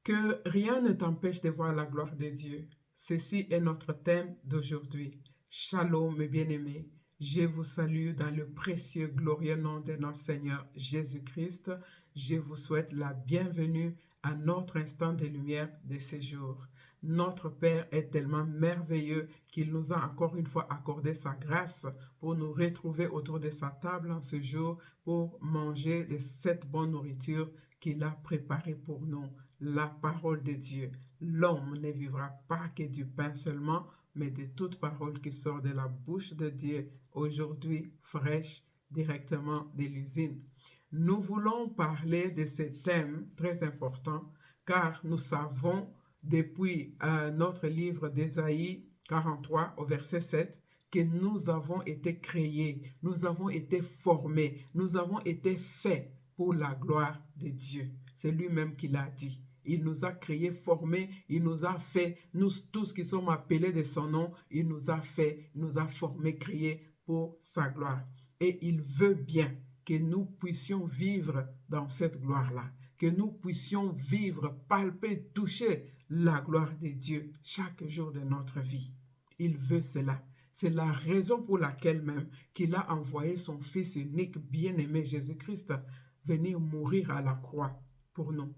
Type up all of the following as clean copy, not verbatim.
Que rien ne t'empêche de voir la gloire de Dieu. Ceci est notre thème d'aujourd'hui. Shalom, mes bien-aimés. Je vous salue dans le précieux, glorieux nom de notre Seigneur Jésus-Christ. Je vous souhaite la bienvenue à notre instant de lumière de ce jour. Notre Père est tellement merveilleux qu'il nous a encore une fois accordé sa grâce pour nous retrouver autour de sa table en ce jour pour manger de cette bonne nourriture qu'il a préparée pour nous, la parole de Dieu. L'homme ne vivra pas que du pain seulement, mais de toute parole qui sort de la bouche de Dieu, aujourd'hui fraîche directement de l'usine. Nous voulons parler de ce thème très important car nous savons depuis notre livre d'Ésaïe 43 au verset 7 que nous avons été créés, nous avons été formés, nous avons été faits pour la gloire de Dieu. C'est lui-même qui l'a dit. Il nous a créés, formés, il nous a fait, nous tous qui sommes appelés de son nom, il nous a fait, il nous a formés, créés pour sa gloire. Et il veut bien que nous puissions vivre dans cette gloire-là, que nous puissions vivre, palper, toucher la gloire de Dieu chaque jour de notre vie. Il veut cela. C'est la raison pour laquelle même qu'il a envoyé son Fils unique bien-aimé Jésus-Christ venir mourir à la croix pour nous.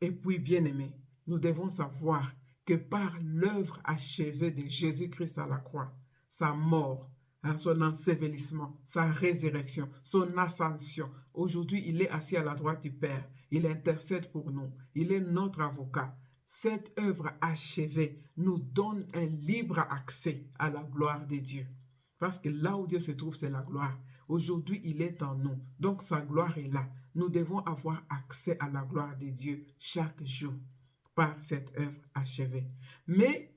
Et puis, bien-aimé, nous devons savoir que par l'œuvre achevée de Jésus-Christ à la croix, sa mort, son ensevelissement, sa résurrection, son ascension, aujourd'hui il est assis à la droite du Père, il intercède pour nous, il est notre avocat. Cette œuvre achevée nous donne un libre accès à la gloire de Dieu. Parce que là où Dieu se trouve, c'est la gloire. Aujourd'hui, il est en nous. Donc, sa gloire est là. Nous devons avoir accès à la gloire de Dieu chaque jour par cette œuvre achevée. Mais,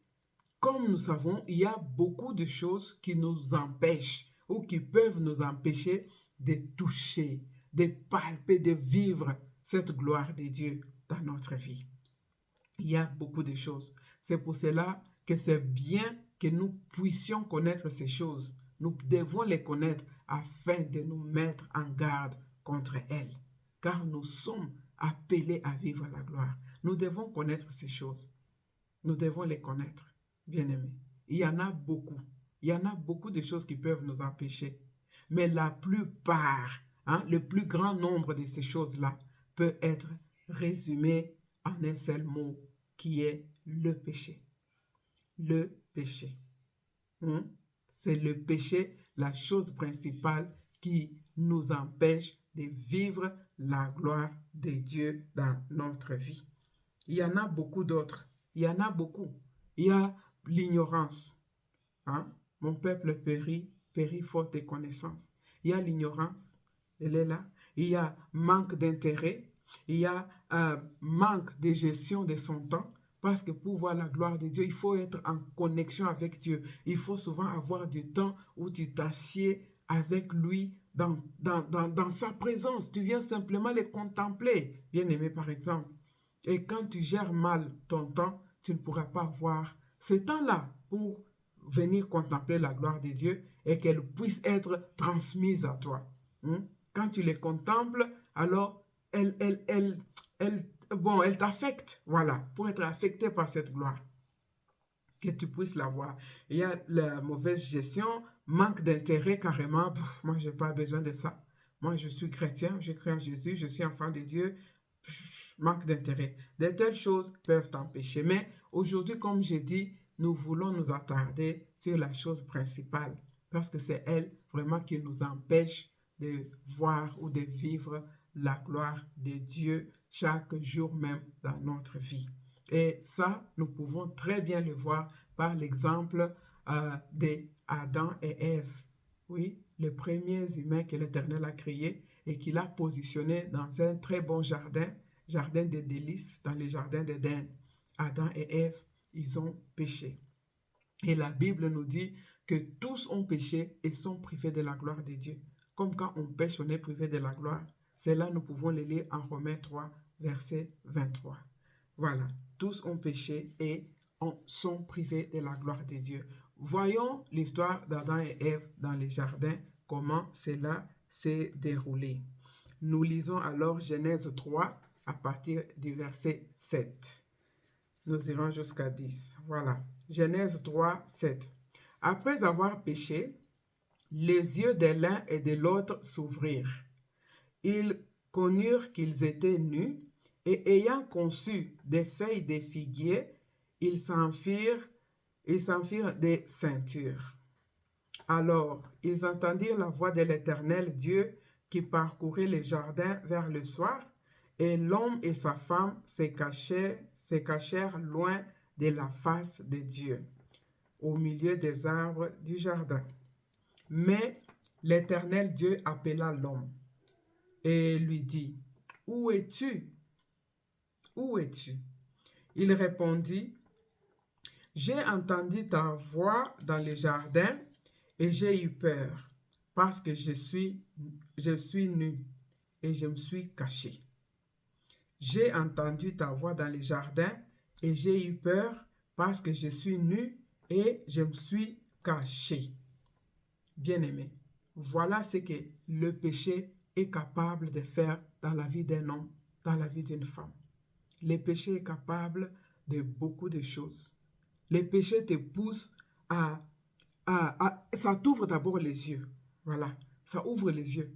comme nous savons, il y a beaucoup de choses qui nous empêchent ou qui peuvent nous empêcher de toucher, de palper, de vivre cette gloire de Dieu dans notre vie. Il y a beaucoup de choses. C'est pour cela que c'est bien que nous puissions connaître ces choses. Nous devons les connaître afin de nous mettre en garde contre elles. Car nous sommes appelés à vivre la gloire. Nous devons connaître ces choses. Nous devons les connaître, bien-aimés. Il y en a beaucoup. Il y en a beaucoup de choses qui peuvent nous empêcher. Mais la plupart, le plus grand nombre de ces choses-là peut être résumé en un seul mot qui est le péché. Le péché. C'est le péché, la chose principale qui nous empêche de vivre la gloire de Dieu dans notre vie. Il y en a beaucoup d'autres. Il y en a beaucoup. Il y a l'ignorance. Mon peuple périt faute de connaissances. Il y a l'ignorance, elle est là. Il y a manque d'intérêt. Il y a manque de gestion de son temps. Parce que pour voir la gloire de Dieu, il faut être en connexion avec Dieu. Il faut souvent avoir du temps où tu t'assieds avec lui dans sa présence. Tu viens simplement le contempler, bien-aimé par exemple. Et quand tu gères mal ton temps, tu ne pourras pas avoir ce temps-là pour venir contempler la gloire de Dieu et qu'elle puisse être transmise à toi. Quand tu les contemples, alors elle t'affecte, voilà, pour être affecté par cette gloire, que tu puisses la voir. Il y a la mauvaise gestion, manque d'intérêt carrément. Moi, je n'ai pas besoin de ça. Moi, je suis chrétien, je crois en Jésus, je suis enfant de Dieu. Manque d'intérêt. De telles choses peuvent t'empêcher. Mais aujourd'hui, comme j'ai dit, nous voulons nous attarder sur la chose principale parce que c'est elle vraiment qui nous empêche de voir ou de vivre la gloire de Dieu chaque jour même dans notre vie. Et ça, nous pouvons très bien le voir par l'exemple d'Adam et Ève. Oui, les premiers humains que l'Éternel a créés et qu'il a positionnés dans un très bon jardin de délices, dans les jardins d'Éden. Adam et Ève, ils ont péché. Et la Bible nous dit que tous ont péché et sont privés de la gloire de Dieu. Comme quand on pêche, on est privé de la gloire. C'est là nous pouvons le lire en Romains 3, verset 23. Voilà, tous ont péché et sont privés de la gloire de Dieu. Voyons l'histoire d'Adam et Ève dans les jardins, comment cela s'est déroulé. Nous lisons alors Genèse 3 à partir du verset 7. Nous irons jusqu'à 10. Voilà. Genèse 3, 7. Après avoir péché, les yeux de l'un et de l'autre s'ouvrirent. Ils connurent qu'ils étaient nus, et ayant conçu des feuilles de figuier, ils s'enfirent des ceintures. Alors, ils entendirent la voix de l'Éternel Dieu qui parcourait les jardins vers le soir, et l'homme et sa femme se cachèrent loin de la face de Dieu, au milieu des arbres du jardin. Mais l'Éternel Dieu appela l'homme et lui dit, « Où es-tu? Où es-tu? » Il répondit, « J'ai entendu ta voix dans le jardin et j'ai eu peur parce que je suis nu et je me suis caché. J'ai entendu ta voix dans le jardin et j'ai eu peur parce que je suis nu et je me suis caché. » Bien-aimé, voilà ce que le péché est capable de faire dans la vie d'un homme, dans la vie d'une femme. Le péché est capable de beaucoup de choses. Le péché te pousse ça t'ouvre d'abord les yeux. Voilà, ça ouvre les yeux.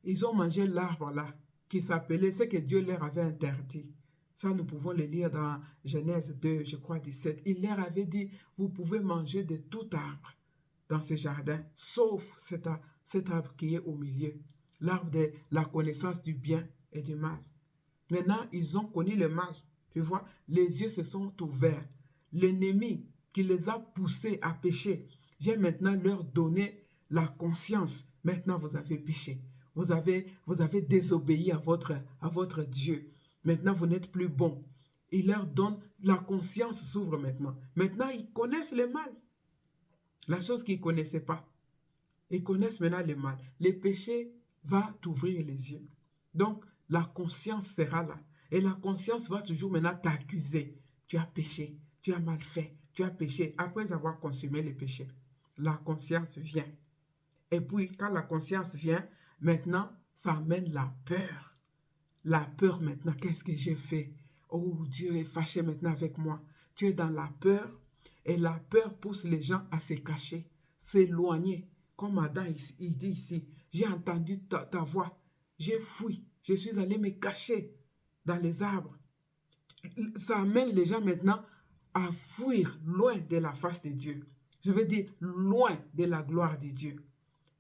Ils ont mangé l'arbre là, qui s'appelait ce que Dieu leur avait interdit. Ça, nous pouvons le lire dans Genèse 2, je crois 17. Il leur avait dit, vous pouvez manger de tout arbre dans ce jardin, sauf cet arbre qui est au milieu, l'arbre de la connaissance du bien et du mal. Maintenant, ils ont connu le mal. Tu vois, les yeux se sont ouverts. L'ennemi qui les a poussés à pécher vient maintenant leur donner la conscience. Maintenant, vous avez péché. Vous avez désobéi à votre Dieu. Maintenant, vous n'êtes plus bon. Il leur donne, la conscience s'ouvre maintenant. Maintenant, ils connaissent le mal. La chose qu'ils ne connaissaient pas. Ils connaissent maintenant le mal. Le péché va t'ouvrir les yeux. Donc, la conscience sera là. Et la conscience va toujours maintenant t'accuser. Tu as péché, tu as mal fait, tu as péché. Après avoir consumé le péché, la conscience vient. Et puis, quand la conscience vient, maintenant, ça amène la peur. La peur maintenant, qu'est-ce que j'ai fait? Oh, Dieu est fâché maintenant avec moi. Tu es dans la peur. Et la peur pousse les gens à se cacher, s'éloigner. Comme Adam, il dit ici, j'ai entendu ta voix, j'ai fui, je suis allé me cacher dans les arbres. Ça amène les gens maintenant à fuir loin de la face de Dieu. Je veux dire, loin de la gloire de Dieu.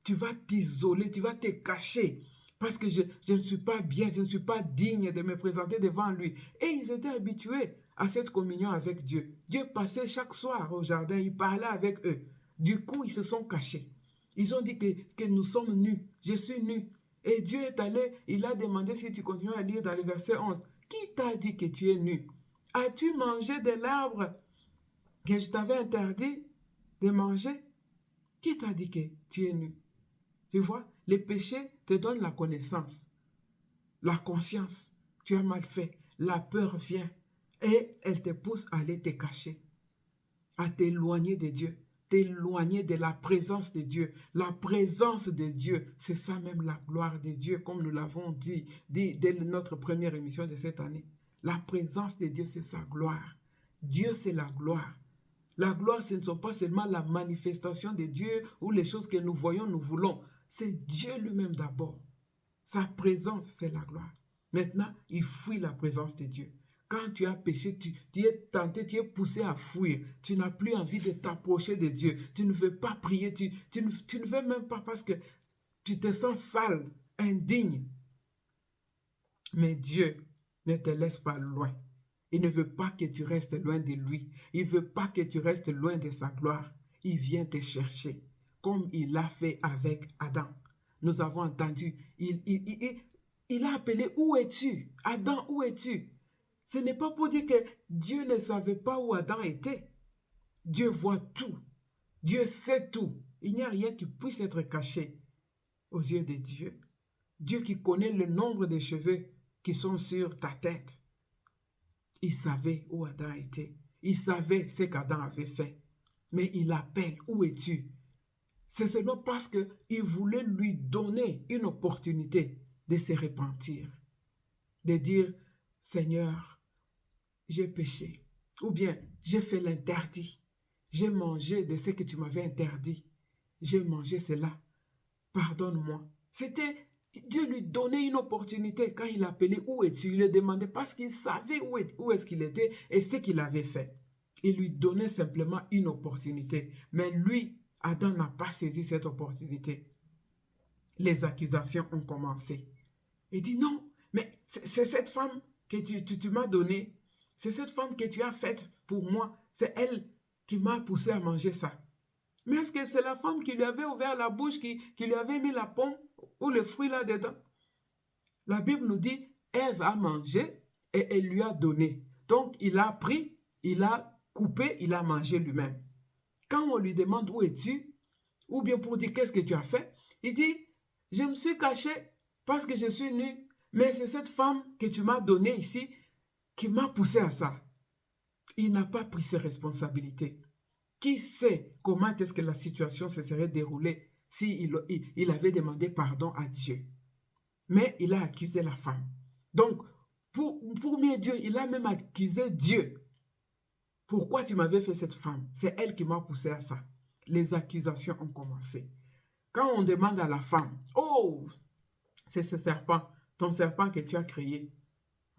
Tu vas t'isoler, tu vas te cacher. Parce que je ne suis pas bien, je ne suis pas digne de me présenter devant lui. Et ils étaient habitués à cette communion avec Dieu. Dieu passait chaque soir au jardin, il parlait avec eux. Du coup, ils se sont cachés. Ils ont dit que nous sommes nus. Je suis nu. Et Dieu est allé, il a demandé, si tu continues à lire dans le verset 11, qui t'a dit que tu es nu? As-tu mangé de l'arbre que je t'avais interdit de manger? Qui t'a dit que tu es nu? Tu vois, les péchés te donnent la connaissance, la conscience. Tu as mal fait, la peur vient et elle te pousse à aller te cacher, à t'éloigner de Dieu, t'éloigner de la présence de Dieu. La présence de Dieu, c'est ça même la gloire de Dieu, comme nous l'avons dit dès notre première émission de cette année. La présence de Dieu, c'est sa gloire. Dieu, c'est la gloire. La gloire, ce ne sont pas seulement la manifestation de Dieu ou les choses que nous voyons, nous voulons. C'est Dieu lui-même d'abord. Sa présence, c'est la gloire. Maintenant, il fuit la présence de Dieu. Quand tu as péché, tu es tenté, tu es poussé à fuir. Tu n'as plus envie de t'approcher de Dieu. Tu ne veux pas prier. Tu ne veux même pas parce que tu te sens sale, indigne. Mais Dieu ne te laisse pas loin. Il ne veut pas que tu restes loin de lui. Il ne veut pas que tu restes loin de sa gloire. Il vient te chercher, comme il l'a fait avec Adam. Nous avons entendu, il a appelé, où es-tu? Adam, où es-tu? Ce n'est pas pour dire que Dieu ne savait pas où Adam était. Dieu voit tout. Dieu sait tout. Il n'y a rien qui puisse être caché aux yeux de Dieu. Dieu qui connaît le nombre de cheveux qui sont sur ta tête. Il savait où Adam était. Il savait ce qu'Adam avait fait. Mais il appelle, où es-tu? C'est seulement parce qu'il voulait lui donner une opportunité de se repentir. De dire, Seigneur, j'ai péché. Ou bien, j'ai fait l'interdit. J'ai mangé de ce que tu m'avais interdit. J'ai mangé cela. Pardonne-moi. C'était, Dieu lui donnait une opportunité quand il appelait où es-tu? Il le demandait parce qu'il savait où est-ce qu'il était et ce qu'il avait fait. Il lui donnait simplement une opportunité. Mais lui, Adam n'a pas saisi cette opportunité. Les accusations ont commencé. Il dit non, mais c'est cette femme que tu m'as donnée. C'est cette femme que tu as faite pour moi. C'est elle qui m'a poussé à manger ça. Mais est-ce que c'est la femme qui lui avait ouvert la bouche, qui lui avait mis la pomme ou le fruit là-dedans? La Bible nous dit, Ève a mangé et elle lui a donné. Donc, il a pris, il a coupé, il a mangé lui-même. Quand on lui demande où es-tu, ou bien pour dire qu'est-ce que tu as fait, il dit, je me suis caché parce que je suis nu. Mais c'est cette femme que tu m'as donnée ici qui m'a poussé à ça. Il n'a pas pris ses responsabilités. Qui sait comment est-ce que la situation se serait déroulée s'il il avait demandé pardon à Dieu? Mais il a accusé la femme. Donc, pour mieux Dieu, il a même accusé Dieu. Pourquoi tu m'avais fait cette femme? C'est elle qui m'a poussé à ça. Les accusations ont commencé. Quand on demande à la femme, oh, c'est ce serpent, ton serpent que tu as créé.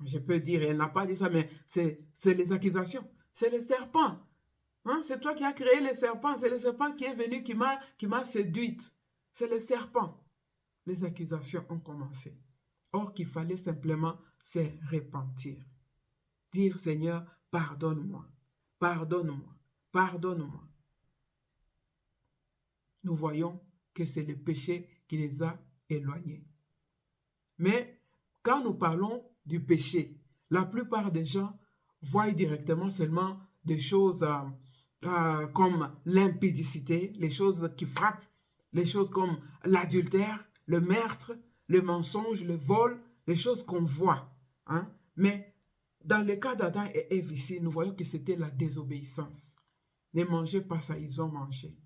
Je peux dire, elle n'a pas dit ça, mais c'est les accusations. C'est le serpent. Hein? C'est toi qui as créé le serpent. C'est le serpent qui est venu, qui m'a séduite. C'est le serpent. Les accusations ont commencé. Or qu'il fallait simplement se repentir. Dire, Seigneur, pardonne-moi. Pardonne-moi. Pardonne-moi. Nous voyons que c'est le péché qui les a éloignés. Mais quand nous parlons du péché, la plupart des gens voient directement seulement des choses comme l'impudicité, les choses qui frappent, les choses comme l'adultère, le meurtre, le mensonge, le vol, les choses qu'on voit. Hein? Mais dans le cas d'Adam et Ève ici, nous voyons que c'était la désobéissance. Ne mangez pas ça, ils ont mangé.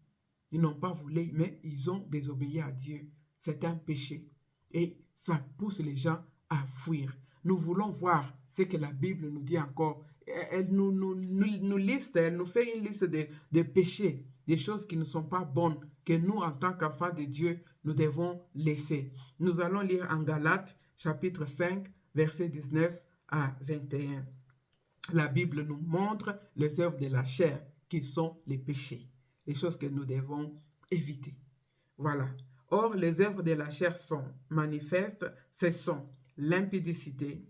Ils n'ont pas voulu, mais ils ont désobéi à Dieu. C'est un péché. Et ça pousse les gens à fuir. Nous voulons voir ce que la Bible nous dit encore. Elle nous liste, elle nous fait une liste de péchés, des choses qui ne sont pas bonnes, que nous, en tant qu'enfants de Dieu, nous devons laisser. Nous allons lire en Galates, chapitre 5, versets 19 à 21. La Bible nous montre les œuvres de la chair, qui sont les péchés, les choses que nous devons éviter. Voilà. Or, les œuvres de la chair sont manifestes, ce sont l'impudicité,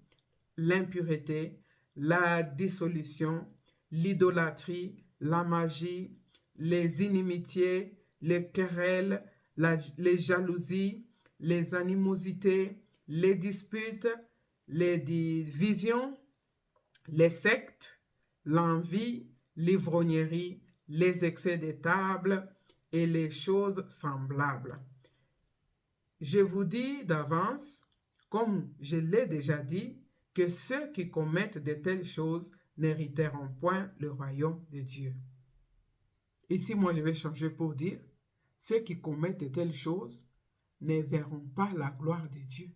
l'impureté, la dissolution, l'idolâtrie, la magie, les inimitiés, les querelles, les jalousies, les animosités, les disputes, les divisions, les sectes, l'envie, l'ivrognerie, les excès de table et les choses semblables. Je vous dis d'avance, comme je l'ai déjà dit, que ceux qui commettent de telles choses n'hériteront point le royaume de Dieu. Ici, moi, je vais changer pour dire, ceux qui commettent de telles choses ne verront pas la gloire de Dieu.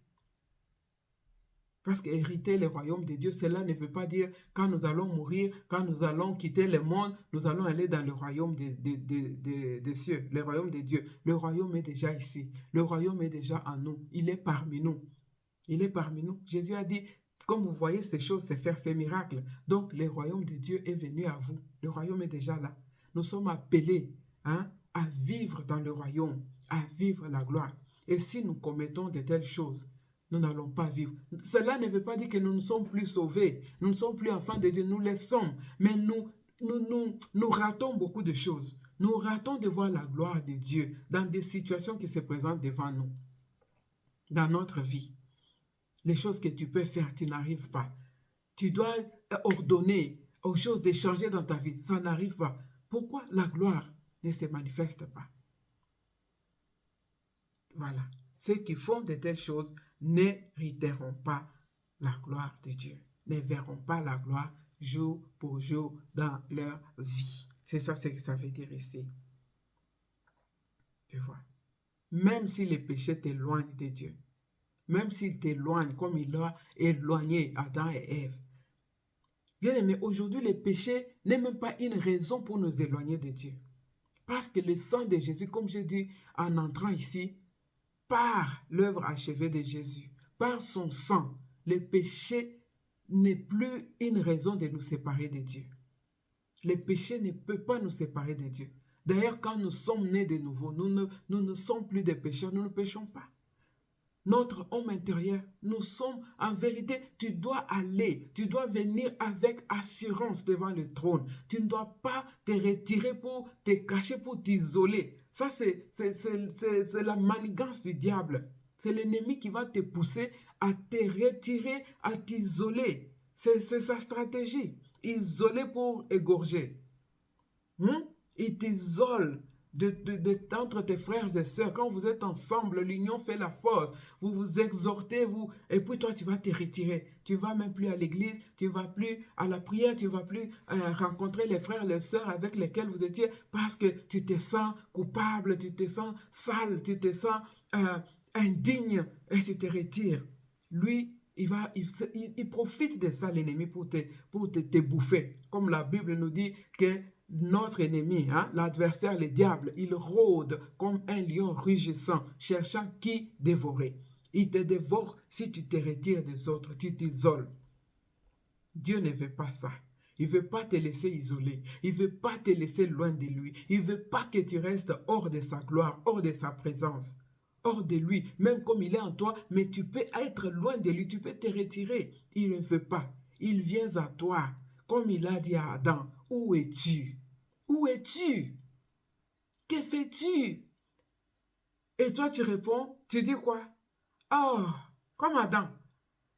Parce qu'hériter le royaume de Dieu, cela ne veut pas dire quand nous allons mourir, quand nous allons quitter le monde, nous allons aller dans le royaume des cieux, le royaume de Dieu. Le royaume est déjà ici. Le royaume est déjà en nous. Il est parmi nous. Il est parmi nous. Jésus a dit, comme vous voyez ces choses se faire, ces miracles. Donc, le royaume de Dieu est venu à vous. Le royaume est déjà là. Nous sommes appelés à vivre dans le royaume, à vivre la gloire. Et si nous commettons de telles choses, nous n'allons pas vivre. Cela ne veut pas dire que nous ne sommes plus sauvés. Nous ne sommes plus enfants de Dieu. Nous les sommes. Mais nous ratons beaucoup de choses. Nous ratons de voir la gloire de Dieu dans des situations qui se présentent devant nous, dans notre vie. Les choses que tu peux faire, tu n'arrives pas. Tu dois ordonner aux choses de changer dans ta vie. Ça n'arrive pas. Pourquoi la gloire ne se manifeste pas? Voilà. Ceux qui font de telles choses n'hériteront pas la gloire de Dieu, ne verront pas la gloire jour pour jour dans leur vie. C'est ça ce que ça veut dire ici. Tu vois. Même si les péchés t'éloignent de Dieu, même s'il t'éloigne comme il a éloigné Adam et Ève. Bien aimé, aujourd'hui, le péché n'est même pas une raison pour nous éloigner de Dieu. Parce que le sang de Jésus, comme je dis en entrant ici, par l'œuvre achevée de Jésus, par son sang, le péché n'est plus une raison de nous séparer de Dieu. Le péché ne peut pas nous séparer de Dieu. D'ailleurs, quand nous sommes nés de nouveau, nous ne sommes plus des pécheurs, nous ne péchons pas. Notre homme intérieur, nous sommes en vérité, tu dois venir avec assurance devant le trône. Tu ne dois pas te retirer pour te cacher, pour t'isoler. Ça, c'est la manigance du diable. C'est l'ennemi qui va te pousser à te retirer, à t'isoler. C'est sa stratégie. Isoler pour égorger. Il t'isole entre tes frères et sœurs. Quand vous êtes ensemble, l'union fait la force. Vous vous exhortez, et puis toi, tu vas te retirer. Tu ne vas même plus à l'église, tu ne vas plus à la prière, tu ne vas plus rencontrer les frères et les sœurs avec lesquels vous étiez parce que tu te sens coupable, tu te sens sale, tu te sens indigne et tu te retires. Lui, il profite de ça, l'ennemi, pour te bouffer. Comme la Bible nous dit que notre ennemi, l'adversaire, le diable, il rôde comme un lion rugissant, cherchant qui dévorer. Il te dévore si tu te retires des autres, tu t'isoles. Dieu ne veut pas ça. Il ne veut pas te laisser isolé. Il ne veut pas te laisser loin de lui. Il ne veut pas que tu restes hors de sa gloire, hors de sa présence, hors de lui, même comme il est en toi, mais tu peux être loin de lui, tu peux te retirer. Il ne veut pas. Il vient à toi, comme il a dit à Adam, où es-tu? Où es-tu? Que fais-tu? Et toi, tu réponds, tu dis quoi? Oh, comme Adam.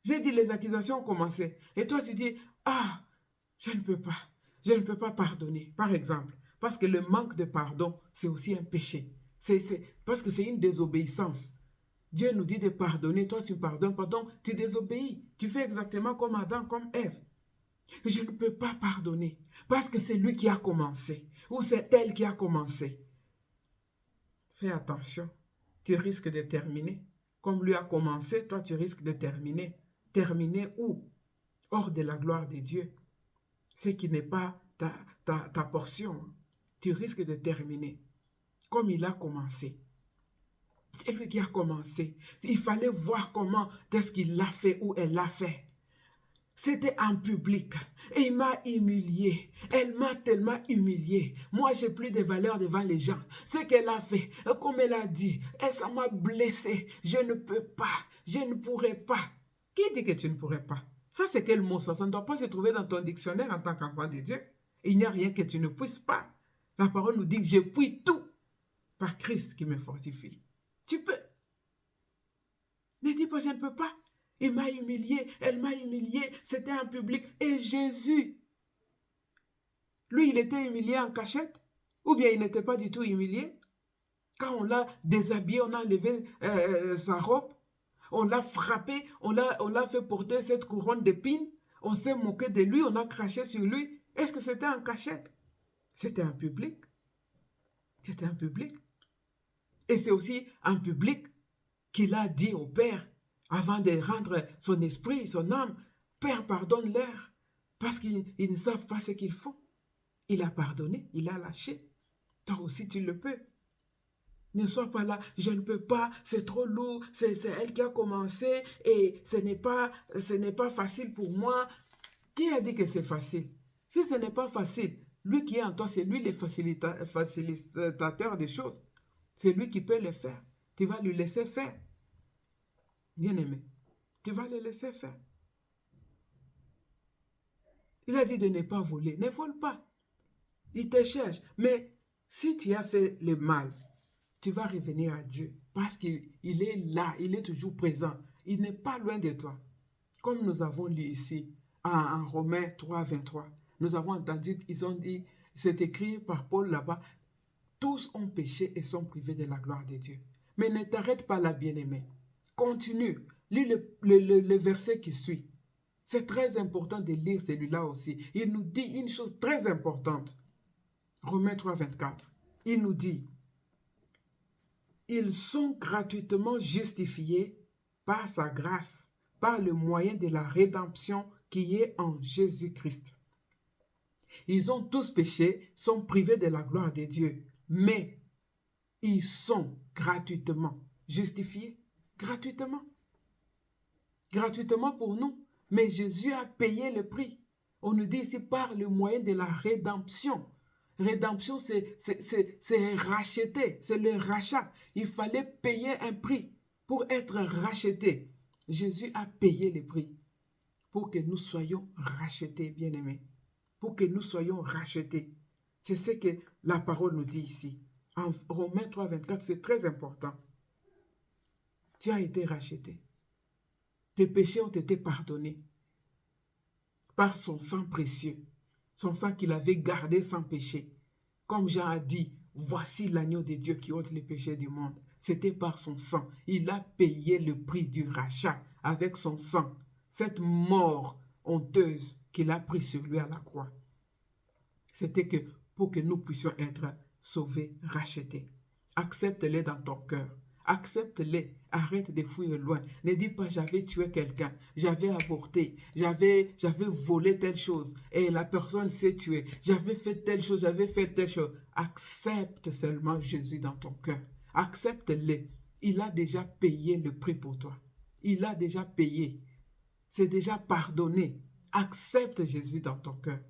J'ai dit, les accusations ont commencé. Et toi, tu dis, ah, je ne peux pas. Je ne peux pas pardonner, par exemple. Parce que le manque de pardon, c'est aussi un péché. Parce que c'est une désobéissance. Dieu nous dit de pardonner, toi tu ne pardonnes pas, donc tu désobéis. Tu fais exactement comme Adam, comme Ève. Je ne peux pas pardonner parce que c'est lui qui a commencé ou c'est elle qui a commencé. Fais attention, tu risques de terminer. Comme lui a commencé, toi tu risques de terminer. Terminer où? Hors de la gloire de Dieu. Ce qui n'est pas ta portion. Tu risques de terminer comme il a commencé. C'est lui qui a commencé. Il fallait voir comment est-ce qu'il l'a fait ou elle l'a fait. C'était en public et il m'a humilié. Elle m'a tellement humilié. Moi, j'ai plus de valeur devant les gens. Ce qu'elle a fait, comme elle a dit, et ça m'a blessé. Je ne peux pas, je ne pourrai pas. Qui dit que tu ne pourrais pas? Ça, c'est quel mot ça? Ça ne doit pas se trouver dans ton dictionnaire en tant qu'enfant de Dieu. Il n'y a rien que tu ne puisses pas. La parole nous dit que je puis tout par Christ qui me fortifie. Tu peux. Ne dis pas je ne peux pas. Il m'a humilié, elle m'a humilié, c'était en public. Et Jésus, lui, il était humilié en cachette? Ou bien il n'était pas du tout humilié? Quand on l'a déshabillé, on a enlevé sa robe, on l'a frappé, on l'a fait porter cette couronne d'épines, on s'est moqué de lui, on a craché sur lui. Est-ce que c'était en cachette? C'était en public. C'était en public. Et c'est aussi en public qu'il a dit au Père, avant de rendre son esprit, son âme, Père, pardonne-leur, parce qu'ils ne savent pas ce qu'ils font. Il a pardonné, il a lâché. Toi aussi, tu le peux. Ne sois pas là, je ne peux pas, c'est trop lourd, c'est elle qui a commencé et ce n'est pas facile pour moi. Qui a dit que c'est facile? Si ce n'est pas facile, lui qui est en toi, c'est lui le facilitateur des choses. C'est lui qui peut le faire. Tu vas lui laisser faire. Bien-aimé, tu vas le laisser faire. Il a dit de ne pas voler. Ne vole pas. Il te cherche. Mais si tu as fait le mal, tu vas revenir à Dieu. Parce qu'il est là, il est toujours présent. Il n'est pas loin de toi. Comme nous avons lu ici, en Romains 3, 23, nous avons entendu qu'ils ont dit, c'est écrit par Paul là-bas, tous ont péché et sont privés de la gloire de Dieu. Mais ne t'arrête pas là, bien-aimé. Continue. Lis le verset qui suit. C'est très important de lire celui-là aussi. Il nous dit une chose très importante. Romains 3, 24. Il nous dit, ils sont gratuitement justifiés par sa grâce, par le moyen de la rédemption qui est en Jésus-Christ. Ils ont tous péché, sont privés de la gloire de Dieu, mais ils sont gratuitement justifiés, gratuitement pour nous. Mais Jésus a payé le prix. On nous dit ici par le moyen de la rédemption. Rédemption, c'est racheter, c'est le rachat. Il fallait payer un prix pour être racheté. Jésus a payé le prix pour que nous soyons rachetés, bien-aimés. Pour que nous soyons rachetés. C'est ce que la parole nous dit ici. En Romains 3, 24, c'est très important. Tu as été racheté. Tes péchés ont été pardonnés par son sang précieux, son sang qu'il avait gardé sans péché. Comme Jean a dit, voici l'agneau de Dieu qui ôte les péchés du monde. C'était par son sang. Il a payé le prix du rachat avec son sang. Cette mort honteuse qu'il a pris sur lui à la croix. C'était que pour que nous puissions être sauvés, rachetés. Accepte-les dans ton cœur. Accepte-les. Arrête de fouiller loin. Ne dis pas j'avais tué quelqu'un, j'avais avorté, j'avais volé telle chose et la personne s'est tuée. J'avais fait telle chose, j'avais fait telle chose. Accepte seulement Jésus dans ton cœur. Accepte-le. Il a déjà payé le prix pour toi. Il a déjà payé. C'est déjà pardonné. Accepte Jésus dans ton cœur.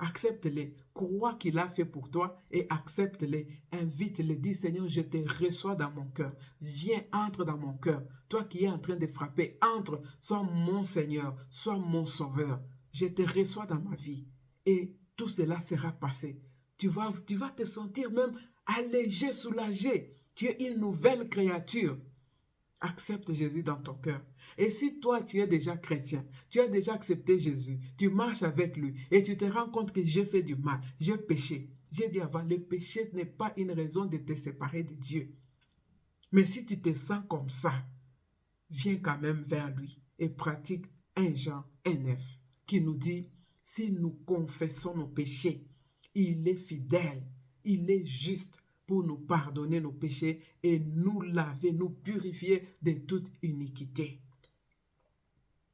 Accepte-les, crois qu'il a fait pour toi et accepte-les, invite-les, dis Seigneur, je te reçois dans mon cœur, viens, entre dans mon cœur, toi qui es en train de frapper, entre, sois mon Seigneur, sois mon Sauveur, je te reçois dans ma vie et tout cela sera passé. Tu vas te sentir même allégé, soulagé, tu es une nouvelle créature. Accepte Jésus dans ton cœur. Et si toi, tu es déjà chrétien, tu as déjà accepté Jésus, tu marches avec lui et tu te rends compte que j'ai fait du mal, j'ai péché. J'ai dit avant, le péché n'est pas une raison de te séparer de Dieu. Mais si tu te sens comme ça, viens quand même vers lui et pratique 1 Jean 1,9 qui nous dit, si nous confessons nos péchés, il est fidèle, il est juste pour nous pardonner nos péchés et nous laver, nous purifier de toute iniquité.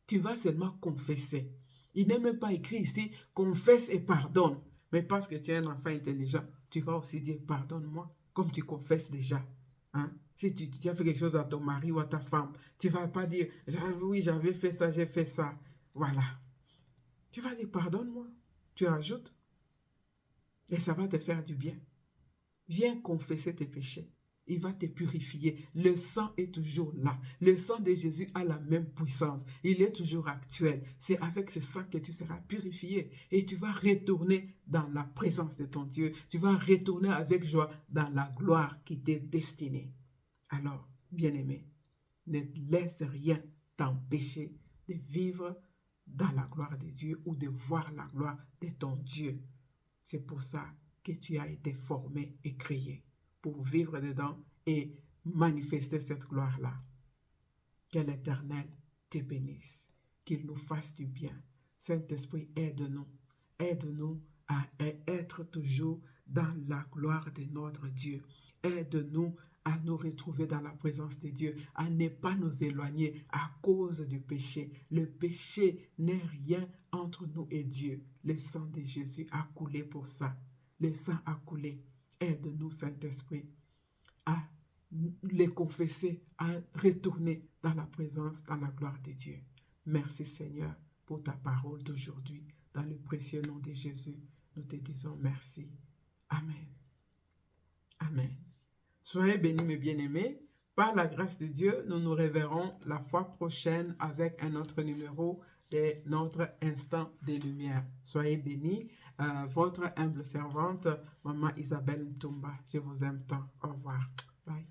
Tu vas seulement confesser. Il n'est même pas écrit ici, confesse et pardonne. Mais parce que tu es un enfant intelligent, tu vas aussi dire, pardonne-moi, comme tu confesses déjà. Hein? Si tu as fait quelque chose à ton mari ou à ta femme, tu ne vas pas dire, oui, j'avais fait ça, j'ai fait ça. Voilà. Tu vas dire, pardonne-moi. Tu rajoutes. Et ça va te faire du bien. Viens confesser tes péchés. Il va te purifier. Le sang est toujours là. Le sang de Jésus a la même puissance. Il est toujours actuel. C'est avec ce sang que tu seras purifié. Et tu vas retourner dans la présence de ton Dieu. Tu vas retourner avec joie dans la gloire qui t'est destinée. Alors, bien-aimé, ne laisse rien t'empêcher de vivre dans la gloire de Dieu ou de voir la gloire de ton Dieu. C'est pour ça que tu as été formé et créé pour vivre dedans et manifester cette gloire-là. Que l'Éternel te bénisse, qu'il nous fasse du bien. Saint-Esprit, aide-nous. Aide-nous à être toujours dans la gloire de notre Dieu. Aide-nous à nous retrouver dans la présence de Dieu, à ne pas nous éloigner à cause du péché. Le péché n'est rien entre nous et Dieu. Le sang de Jésus a coulé pour ça. Le sang a coulé. Aide-nous, Saint-Esprit, à les confesser, à retourner dans la présence, dans la gloire de Dieu. Merci, Seigneur, pour ta parole d'aujourd'hui. Dans le précieux nom de Jésus, nous te disons merci. Amen. Amen. Soyez bénis, mes bien-aimés. Par la grâce de Dieu, nous nous reverrons la fois prochaine avec un autre numéro de notre instant de lumière. Soyez bénis. Votre humble servante, Maman Isabelle Mtumba. Je vous aime tant. Au revoir. Bye.